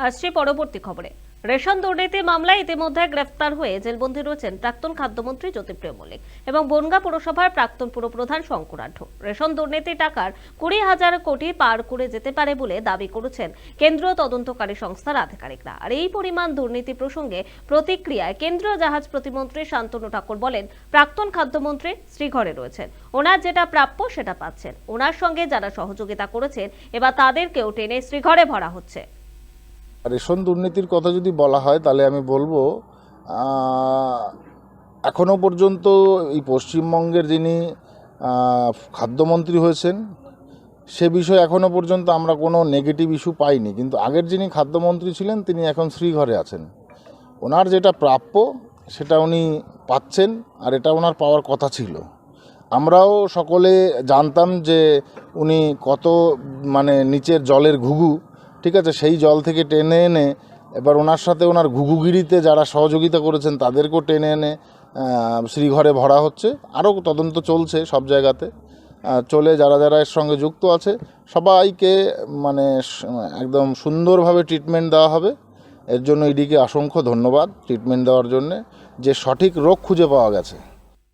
আসছে পরবর্তী খবরে। রেশন দুর্নীতি মামলায় ইতিমধ্যে গ্রেফতার হয়ে জেলবন্দী রয়েছেন প্রাক্তন খাদ্যমন্ত্রী জ্যোতিপ্রিয় মল্লিক এবং বনগাঁ পুরসভার প্রাক্তন পুরপ্রধান শঙ্কর আঢ্য। রেশন দুর্নীতি টাকার 20,000 কোটি পার করে যেতে পারে বলে দাবি করেছেন কেন্দ্রীয় তদন্তকারী সংস্থার আধিকারিকরা। আর এই পরিমাণ দুর্নীতি প্রসঙ্গে প্রতিক্রিয়ায় কেন্দ্রীয় জাহাজ প্রতিমন্ত্রী শান্তনু ঠাকুর বলেন, প্রাক্তন খাদ্যমন্ত্রী শ্রীঘরে রয়েছেন, ওনার যেটা প্রাপ্য সেটা পাচ্ছেন। ওনার সঙ্গে যারা সহযোগিতা করেছেন এবার তাদেরকেও টেনে শ্রীঘরে ভরা হচ্ছে। রেশন দুর্নীতির কথা যদি বলা হয় তাহলে আমি বলবো এখনও পর্যন্ত এই পশ্চিমবঙ্গের যিনি খাদ্যমন্ত্রী হয়েছেন সে বিষয়ে এখনও পর্যন্ত আমরা কোনো নেগেটিভ ইস্যু পাইনি, কিন্তু আগের যিনি খাদ্যমন্ত্রী ছিলেন তিনি এখন শ্রীঘরে আছেন। ওনার যেটা প্রাপ্য সেটা উনি পাচ্ছেন, আর এটা ওনার পাওয়ার কথা ছিল। আমরাও সকলে জানতাম যে উনি কত নিচের জলের ঘুঘু, ঠিক আছে, সেই জল থেকে টেনে এনে এবার ওনার সাথে ওনার ঘুঘুগিরিতে যারা সহযোগিতা করেছেন তাদেরকেও টেনে এনে শ্রীঘরে ভরা হচ্ছে। আরও তদন্ত চলছে সব জায়গাতে, চলে যারা যারা এর সঙ্গে যুক্ত আছে সবাইকে একদম সুন্দরভাবে ট্রিটমেন্ট দেওয়া হবে। এর জন্য ইডিকে অসংখ্য ধন্যবাদ ট্রিটমেন্ট দেওয়ার জন্যে, যে সঠিক রোগ খুঁজে পাওয়া গেছে।